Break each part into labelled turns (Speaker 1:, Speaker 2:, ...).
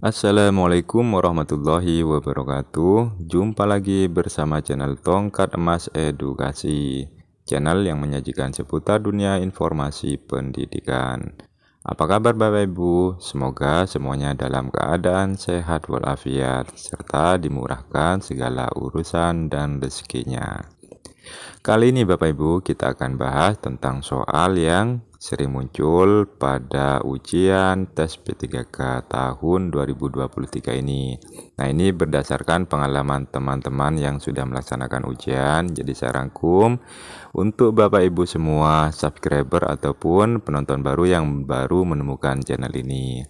Speaker 1: Assalamualaikum warahmatullahi wabarakatuh. Jumpa lagi bersama channel Tongkat Emas Edukasi, channel yang menyajikan seputar dunia informasi pendidikan. Apa kabar Bapak Ibu? Semoga semuanya dalam keadaan sehat walafiat serta dimurahkan segala urusan dan rezekinya. Kali ini Bapak Ibu kita akan bahas tentang soal yang sering muncul pada ujian tes P3K tahun 2023 ini. Nah, ini berdasarkan pengalaman teman-teman yang sudah melaksanakan ujian. Jadi saya rangkum untuk Bapak Ibu semua subscriber ataupun penonton baru yang baru menemukan channel ini.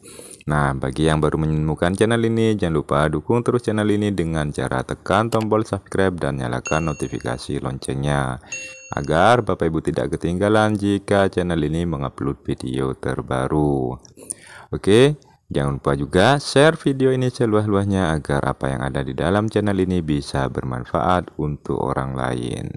Speaker 1: Nah, bagi yang baru menemukan channel ini, jangan lupa dukung terus channel ini dengan cara tekan tombol subscribe dan nyalakan notifikasi loncengnya, agar Bapak Ibu tidak ketinggalan jika channel ini mengupload video terbaru. Oke, jangan lupa juga share video ini seluas-luasnya agar apa yang ada di dalam channel ini bisa bermanfaat untuk orang lain.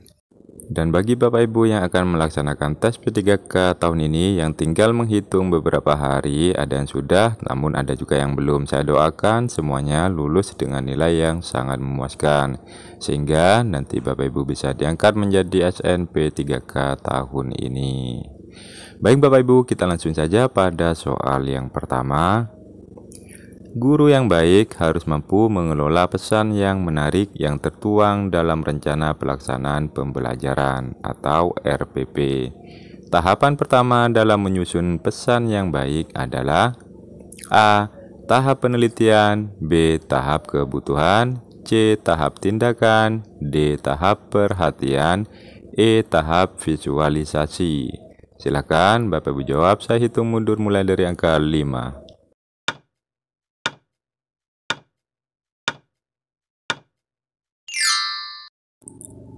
Speaker 1: Dan bagi Bapak Ibu yang akan melaksanakan tes P3K tahun ini yang tinggal menghitung beberapa hari, ada yang sudah, namun ada juga yang belum. Saya doakan semuanya lulus dengan nilai yang sangat memuaskan, sehingga nanti Bapak Ibu bisa diangkat menjadi ASN P3K tahun ini. Baik Bapak Ibu, kita langsung saja pada soal yang pertama. Guru yang baik harus mampu mengelola pesan yang menarik yang tertuang dalam rencana pelaksanaan pembelajaran atau RPP. Tahapan pertama dalam menyusun pesan yang baik adalah A. Tahap penelitian, B. Tahap kebutuhan, C. Tahap tindakan, D. Tahap perhatian, E. Tahap visualisasi. Silakan Bapak Ibu jawab, saya hitung mundur mulai dari angka 5.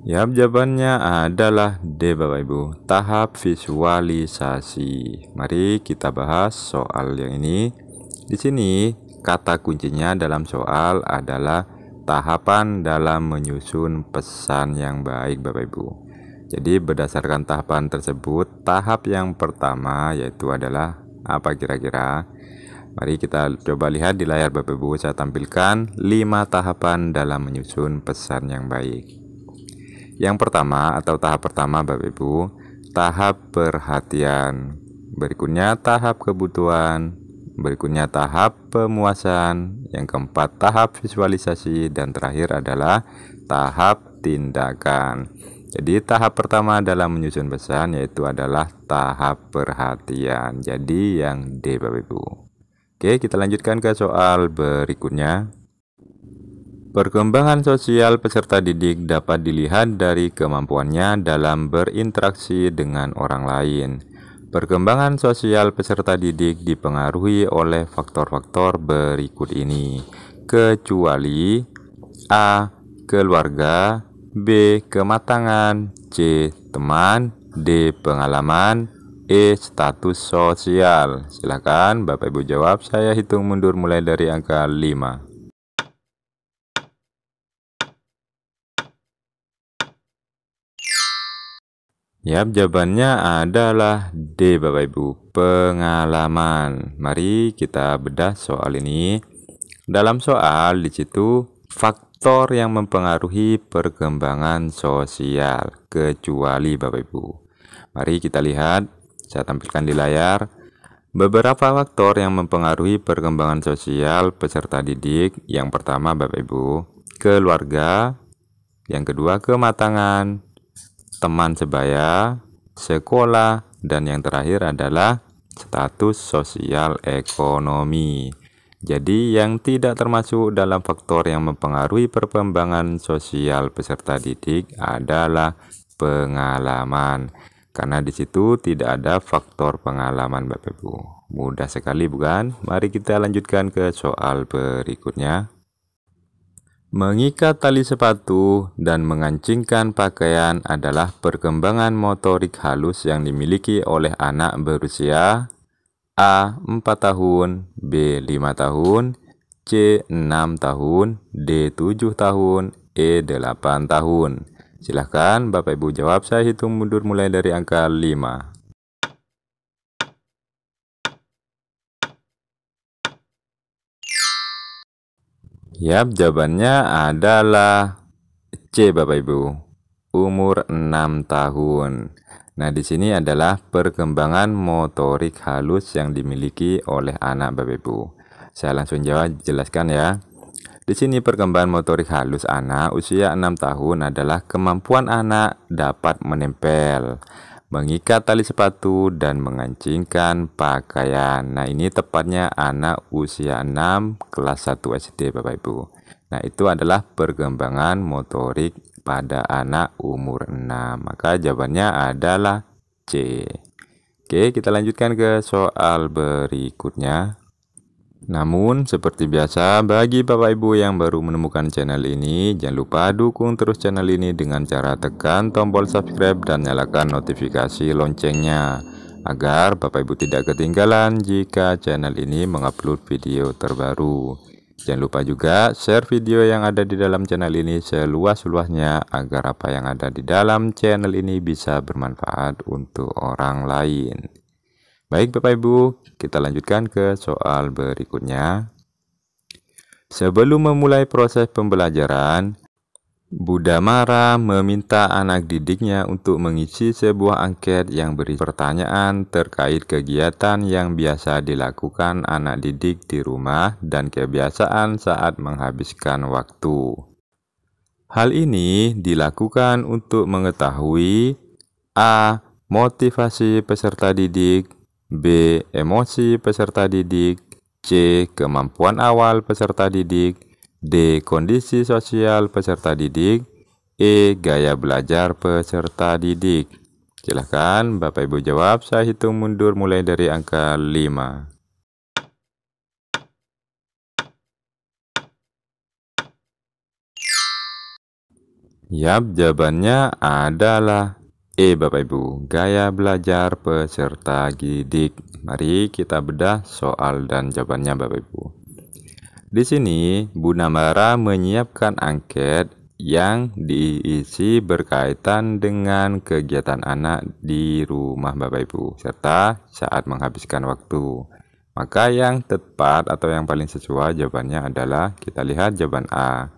Speaker 1: Ya, jawabannya adalah D Bapak Ibu, tahap visualisasi. Mari kita bahas soal yang ini. Di sini kata kuncinya dalam soal adalah tahapan dalam menyusun pesan yang baik Bapak Ibu. Jadi berdasarkan tahapan tersebut, tahap yang pertama yaitu adalah apa kira-kira? Mari kita coba lihat di layar Bapak Ibu, saya tampilkan 5 tahapan dalam menyusun pesan yang baik. Yang pertama atau tahap pertama Bapak Ibu, tahap perhatian. Berikutnya tahap kebutuhan. Berikutnya tahap pemuasan. Yang keempat tahap visualisasi. Dan terakhir adalah tahap tindakan. Jadi tahap pertama dalam menyusun pesan yaitu adalah tahap perhatian. Jadi yang D Bapak Ibu. Oke, kita lanjutkan ke soal berikutnya. Perkembangan sosial peserta didik dapat dilihat dari kemampuannya dalam berinteraksi dengan orang lain. Perkembangan sosial peserta didik dipengaruhi oleh faktor-faktor berikut ini, kecuali A. Keluarga, B. Kematangan, C. Teman, D. Pengalaman, E. Status sosial. Silakan Bapak Ibu jawab, saya hitung mundur mulai dari angka 5. Ya, jawabannya adalah D Bapak Ibu, pengalaman. Mari kita bedah soal ini. Dalam soal di situ faktor yang mempengaruhi perkembangan sosial, kecuali Bapak Ibu. Mari kita lihat, saya tampilkan di layar. Beberapa faktor yang mempengaruhi perkembangan sosial peserta didik. Yang pertama Bapak Ibu, keluarga. Yang kedua kematangan, teman sebaya, sekolah, dan yang terakhir adalah status sosial ekonomi. Jadi yang tidak termasuk dalam faktor yang mempengaruhi perkembangan sosial peserta didik adalah pengalaman. Karena di situ tidak ada faktor pengalaman Bapak Ibu. Mudah sekali bukan? Mari kita lanjutkan ke soal berikutnya. Mengikat tali sepatu dan mengancingkan pakaian adalah perkembangan motorik halus yang dimiliki oleh anak berusia A. 4 tahun, B. 5 tahun, C. 6 tahun, D. 7 tahun, E. 8 tahun. Silahkan Bapak Ibu jawab, saya hitung mundur mulai dari angka 5. Yap, jawabannya adalah C, Bapak Ibu. Umur 6 tahun. Nah, di sini adalah perkembangan motorik halus yang dimiliki oleh anak, Bapak Ibu. Saya langsung jelaskan ya. Di sini perkembangan motorik halus anak usia 6 tahun adalah kemampuan anak dapat menempel, mengikat tali sepatu, dan mengancingkan pakaian. Nah, ini tepatnya anak usia 6 kelas 1 SD, Bapak Ibu. Nah, itu adalah perkembangan motorik pada anak umur 6. Maka jawabannya adalah C. Oke, kita lanjutkan ke soal berikutnya. Namun, seperti biasa, bagi Bapak Ibu yang baru menemukan channel ini, jangan lupa dukung terus channel ini dengan cara tekan tombol subscribe dan nyalakan notifikasi loncengnya, agar Bapak Ibu tidak ketinggalan jika channel ini mengupload video terbaru. Jangan lupa juga share video yang ada di dalam channel ini seluas-luasnya, agar apa yang ada di dalam channel ini bisa bermanfaat untuk orang lain. Baik Bapak Ibu, kita lanjutkan ke soal berikutnya. Sebelum memulai proses pembelajaran, Budamara meminta anak didiknya untuk mengisi sebuah angket yang berisi pertanyaan terkait kegiatan yang biasa dilakukan anak didik di rumah dan kebiasaan saat menghabiskan waktu. Hal ini dilakukan untuk mengetahui A. Motivasi peserta didik, B. Emosi peserta didik, C. Kemampuan awal peserta didik, D. Kondisi sosial peserta didik, E. Gaya belajar peserta didik. Silahkan Bapak Ibu jawab, saya hitung mundur mulai dari angka 5. Yap, jawabannya adalah E, Bapak Ibu, gaya belajar peserta didik. Mari kita bedah soal dan jawabannya, Bapak Ibu. Di sini, Bu Namara menyiapkan angket yang diisi berkaitan dengan kegiatan anak di rumah, Bapak Ibu, serta saat menghabiskan waktu. Maka yang tepat atau yang paling sesuai jawabannya adalah kita lihat jawaban A.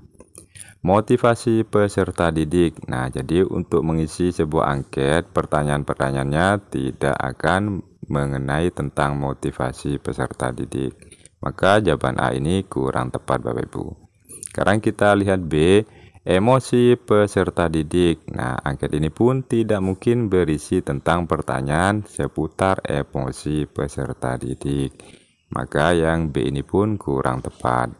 Speaker 1: Motivasi peserta didik. Nah, jadi untuk mengisi sebuah angket, pertanyaan-pertanyaannya tidak akan mengenai tentang motivasi peserta didik. Maka jawaban A ini kurang tepat, Bapak Ibu. Sekarang kita lihat B, emosi peserta didik. Nah, angket ini pun tidak mungkin berisi tentang pertanyaan seputar emosi peserta didik. Maka yang B ini pun kurang tepat.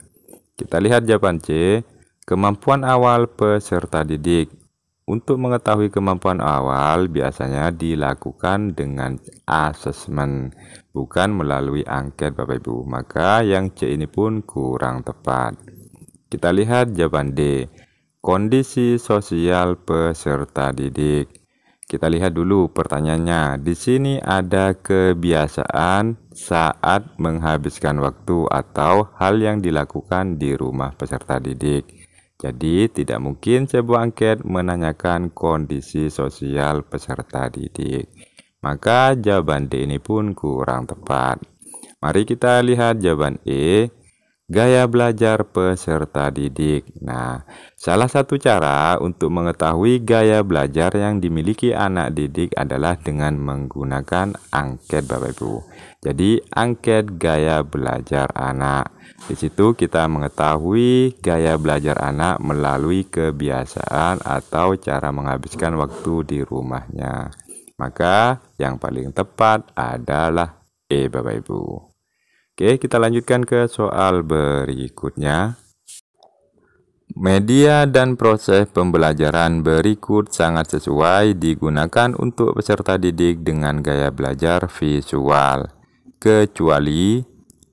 Speaker 1: Kita lihat jawaban C. Kemampuan awal peserta didik. Untuk mengetahui kemampuan awal biasanya dilakukan dengan asesmen, bukan melalui angket Bapak Ibu. Maka yang C ini pun kurang tepat. Kita lihat jawaban D. Kondisi sosial peserta didik. Kita lihat dulu pertanyaannya. Di sini ada kebiasaan saat menghabiskan waktu atau hal yang dilakukan di rumah peserta didik. Jadi, tidak mungkin sebuah angket menanyakan kondisi sosial peserta didik. Maka jawaban D ini pun kurang tepat. Mari kita lihat jawaban E. Gaya belajar peserta didik. Nah, salah satu cara untuk mengetahui gaya belajar yang dimiliki anak didik adalah dengan menggunakan angket Bapak Ibu. Jadi, angket gaya belajar anak. Di situ kita mengetahui gaya belajar anak melalui kebiasaan atau cara menghabiskan waktu di rumahnya. Maka yang paling tepat adalah E, Bapak Ibu. Oke, kita lanjutkan ke soal berikutnya. Media dan proses pembelajaran berikut sangat sesuai digunakan untuk peserta didik dengan gaya belajar visual, kecuali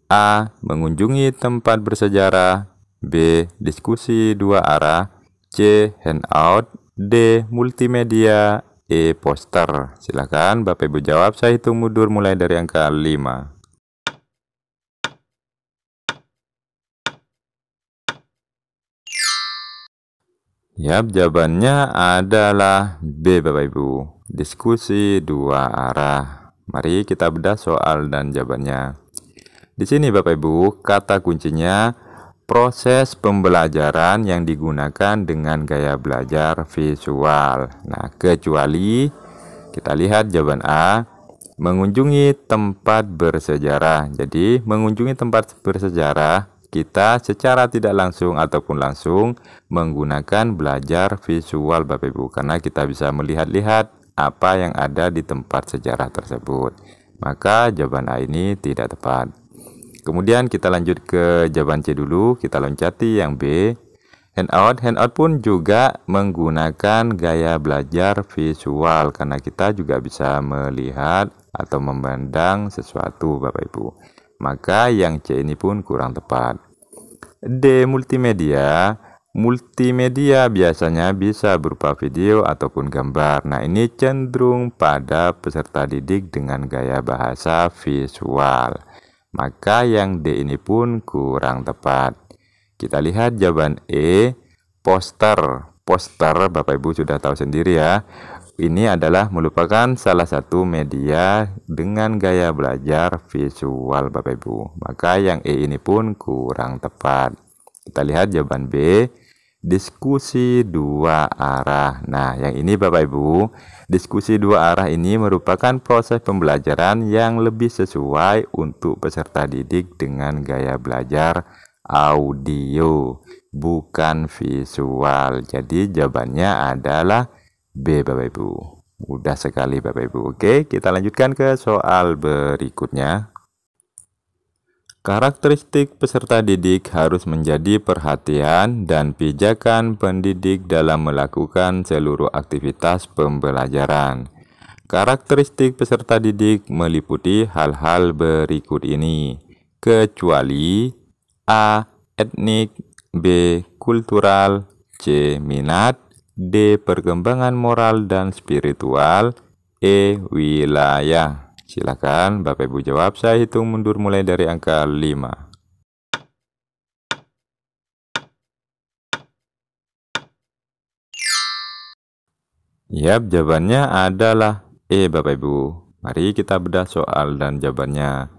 Speaker 1: A. Mengunjungi tempat bersejarah, B. Diskusi dua arah, C. Handout, D. Multimedia, E. Poster. Silakan Bapak Ibu jawab, saya hitung mundur mulai dari angka 5. Yap, jawabannya adalah B, Bapak Ibu. Diskusi dua arah. Mari kita bedah soal dan jawabannya. Di sini Bapak Ibu, kata kuncinya proses pembelajaran yang digunakan dengan gaya belajar visual. Nah, kecuali kita lihat jawaban A, mengunjungi tempat bersejarah. Jadi, mengunjungi tempat bersejarah, kita secara tidak langsung ataupun langsung menggunakan belajar visual Bapak Ibu, karena kita bisa melihat-lihat apa yang ada di tempat sejarah tersebut. Maka jawaban A ini tidak tepat. Kemudian kita lanjut ke jawaban C dulu, kita loncati yang B. Handout pun juga menggunakan gaya belajar visual karena kita juga bisa melihat atau memandang sesuatu Bapak Ibu. Maka yang C ini pun kurang tepat. D. Multimedia biasanya bisa berupa video ataupun gambar. Nah, ini cenderung pada peserta didik dengan gaya bahasa visual. Maka yang D ini pun kurang tepat. Kita lihat jawaban E, poster. Poster Bapak Ibu sudah tahu sendiri ya. Ini adalah merupakan salah satu media dengan gaya belajar visual Bapak Ibu. Maka yang E ini pun kurang tepat. Kita lihat jawaban B, diskusi dua arah. Nah, yang ini Bapak Ibu, diskusi dua arah ini merupakan proses pembelajaran yang lebih sesuai untuk peserta didik dengan gaya belajar audio, bukan visual. Jadi jawabannya adalah B Bapak Ibu. Mudah sekali Bapak Ibu. Oke, kita lanjutkan ke soal berikutnya. Karakteristik peserta didik harus menjadi perhatian dan pijakan pendidik dalam melakukan seluruh aktivitas pembelajaran. Karakteristik peserta didik meliputi hal-hal berikut ini, kecuali A. Etnik, B. Kultural, C. Minat, D. Perkembangan moral dan spiritual, E. Wilayah. Silakan Bapak Ibu jawab, saya hitung mundur mulai dari angka 5. Yap, jawabannya adalah E Bapak Ibu. Mari kita bedah soal dan jawabannya.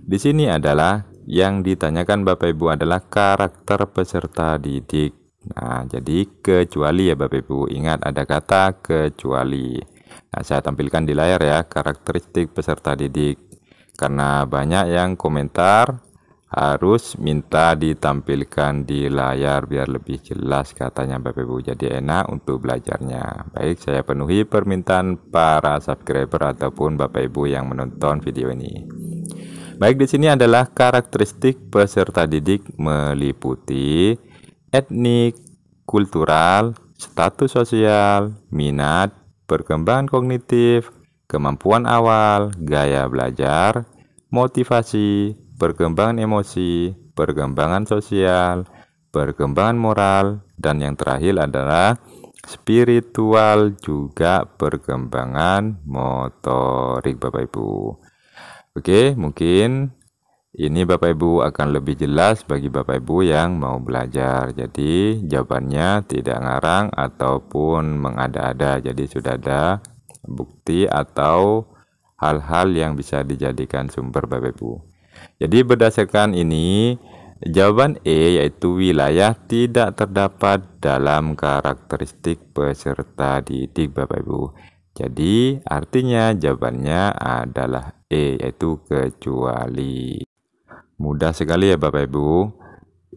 Speaker 1: Di sini adalah yang ditanyakan Bapak Ibu adalah karakter peserta didik. Nah, jadi kecuali ya Bapak Ibu. Ingat ada kata kecuali. Nah, saya tampilkan di layar ya karakteristik peserta didik. Karena banyak yang komentar harus minta ditampilkan di layar biar lebih jelas katanya Bapak Ibu. Jadi enak untuk belajarnya. Baik, saya penuhi permintaan para subscriber ataupun Bapak Ibu yang menonton video ini. Baik, di sini adalah karakteristik peserta didik meliputi etnik, kultural, status sosial, minat, perkembangan kognitif, kemampuan awal, gaya belajar, motivasi, perkembangan emosi, perkembangan sosial, perkembangan moral, dan yang terakhir adalah spiritual juga perkembangan motorik Bapak Ibu. Oke, mungkin ini Bapak Ibu akan lebih jelas bagi Bapak Ibu yang mau belajar. Jadi jawabannya tidak ngarang ataupun mengada-ada. Jadi sudah ada bukti atau hal-hal yang bisa dijadikan sumber Bapak Ibu. Jadi berdasarkan ini, jawaban E yaitu wilayah tidak terdapat dalam karakteristik peserta didik Bapak Ibu. Jadi artinya jawabannya adalah E yaitu kecuali. Mudah sekali ya Bapak Ibu.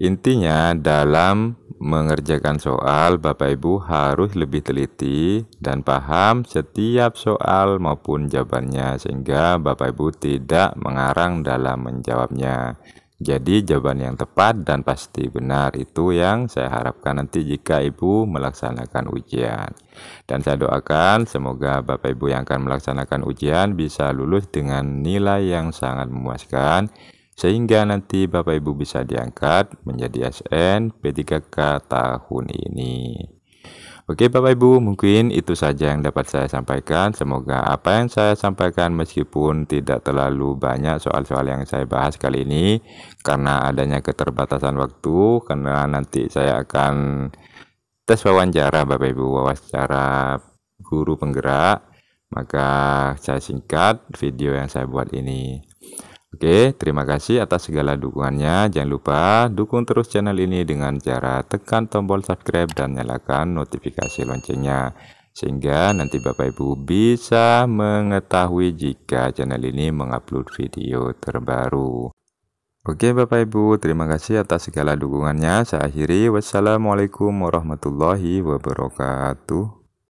Speaker 1: Intinya dalam mengerjakan soal Bapak Ibu harus lebih teliti dan paham setiap soal maupun jawabannya sehingga Bapak Ibu tidak mengarang dalam menjawabnya. Jadi jawaban yang tepat dan pasti benar itu yang saya harapkan nanti jika Ibu melaksanakan ujian. Dan saya doakan semoga Bapak Ibu yang akan melaksanakan ujian bisa lulus dengan nilai yang sangat memuaskan sehingga nanti Bapak Ibu bisa diangkat menjadi ASN P3K tahun ini. Oke Bapak Ibu, mungkin itu saja yang dapat saya sampaikan. Semoga apa yang saya sampaikan meskipun tidak terlalu banyak soal-soal yang saya bahas kali ini karena adanya keterbatasan waktu, karena nanti saya akan tes wawancara Bapak Ibu, wawancara guru penggerak, maka saya singkat video yang saya buat ini. Oke, terima kasih atas segala dukungannya. Jangan lupa dukung terus channel ini dengan cara tekan tombol subscribe dan nyalakan notifikasi loncengnya. Sehingga nanti Bapak Ibu bisa mengetahui jika channel ini mengupload video terbaru. Oke Bapak Ibu, terima kasih atas segala dukungannya. Saya akhiri. Wassalamualaikum warahmatullahi wabarakatuh.